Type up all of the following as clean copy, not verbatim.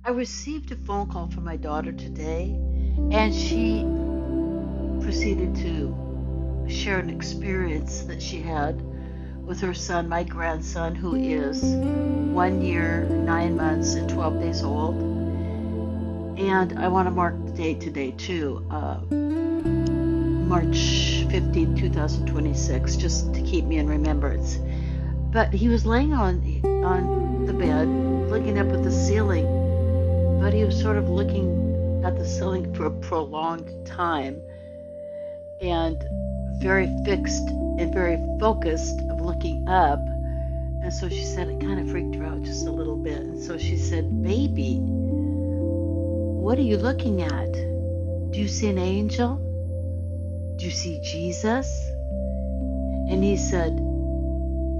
I received a phone call from my daughter today, and she proceeded to share an experience that she had with her son, my grandson, who is 1 year, 9 months, and 12 days old. And I want to mark the date today, too, March 15, 2026, just to keep me in remembrance. But he was laying on the bed, looking up at the ceiling, but he was sort of looking at the ceiling for a prolonged time and very fixed and very focused of looking up. And so she said it kind of freaked her out just a little bit. And so she said, "Baby, what are you looking at? Do you see an angel? Do you see Jesus?" And he said,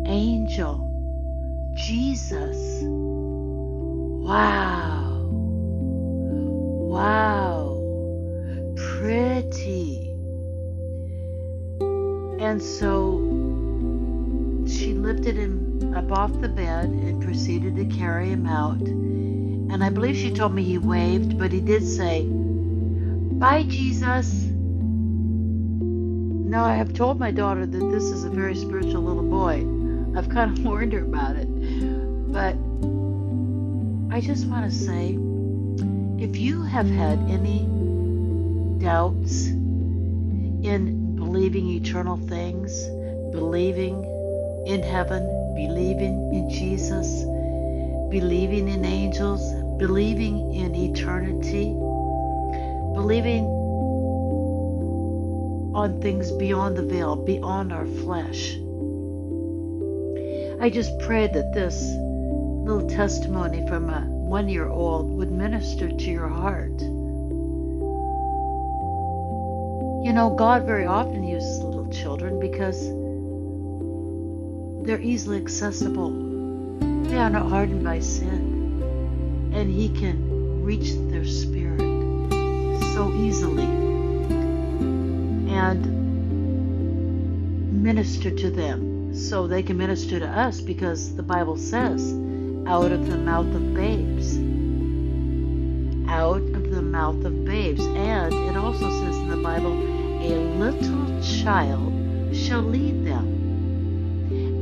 "Angel, Jesus. Wow, wow, pretty." And so she lifted him up off the bed and proceeded to carry him out. And I believe she told me he waved, but he did say, "Bye, Jesus." Now, I have told my daughter that this is a very spiritual little boy. I've kind of warned her about it. But I just want to say, if you have had any doubts in believing eternal things, believing in heaven, believing in Jesus, believing in angels, believing in eternity, believing on things beyond the veil, beyond our flesh, I just pray that this little testimony from a 1-year-old would minister to your heart. You know, God very often uses little children because they're easily accessible. They are not hardened by sin, and He can reach their spirit so easily and minister to them so they can minister to us, because the Bible says, out of the mouth of babes. Out of the mouth of babes. And it also says in the Bible, a little child shall lead them.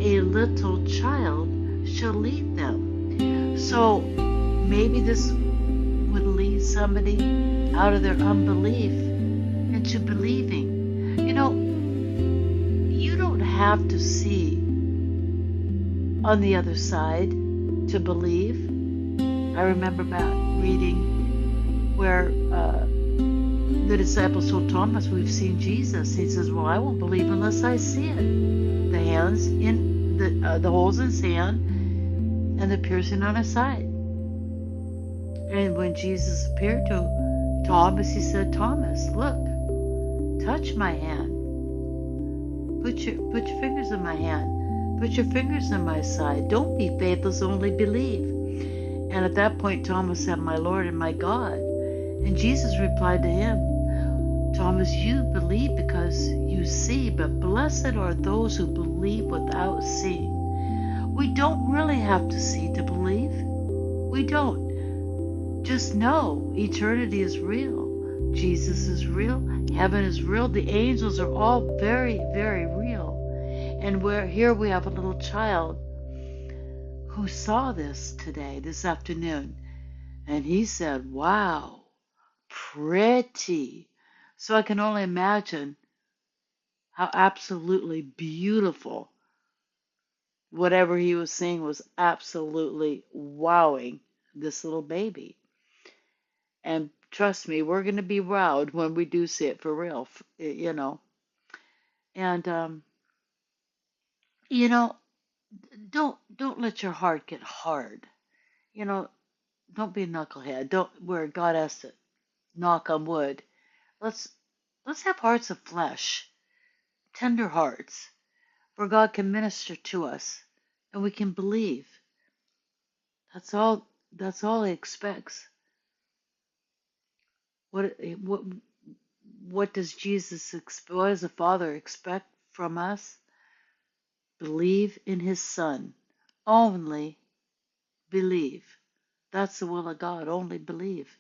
A little child shall lead them. So maybe this would lead somebody out of their unbelief into believing. You know, you don't have to see on the other side to believe. I remember about reading where the disciples told Thomas, "We've seen Jesus." He says, "Well, I won't believe unless I see it. The hands in the holes in his hand and the piercing on his side." And when Jesus appeared to Thomas, he said, "Thomas, look, touch my hand. Put your fingers in my hand. Put your fingers in my side. Don't be faithless, only believe." And at that point, Thomas said, "My Lord and my God." And Jesus replied to him, "Thomas, you believe because you see, but blessed are those who believe without seeing." We don't really have to see to believe. We don't. Just know eternity is real. Jesus is real. Heaven is real. The angels are all very, very real. And here we have a little child who saw this today, this afternoon. And he said, "Wow, pretty." So I can only imagine how absolutely beautiful whatever he was seeing was absolutely wowing this little baby. And trust me, we're going to be wowed when we do see it for real, you know. And you know, don't let your heart get hard. You know, don't be a knucklehead. Don't where God has to knock on wood. Let's have hearts of flesh, tender hearts, where God can minister to us and we can believe. That's all He expects. What does what does the Father expect from us? Believe in His Son. Only believe. That's the will of God. Only believe.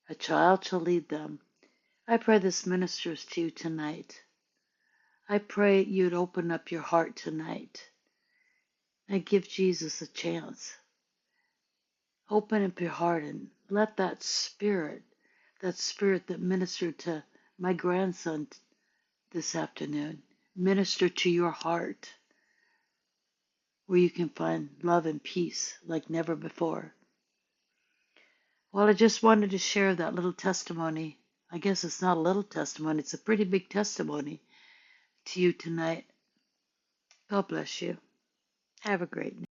A child shall lead them. I pray this ministers to you tonight. I pray you'd open up your heart tonight and give Jesus a chance. Open up your heart and let that spirit that ministered to my grandson this afternoon, minister to your heart where you can find love and peace like never before. Well, I just wanted to share that little testimony. I guess it's not a little testimony, it's a pretty big testimony to you tonight. God bless you. Have a great night.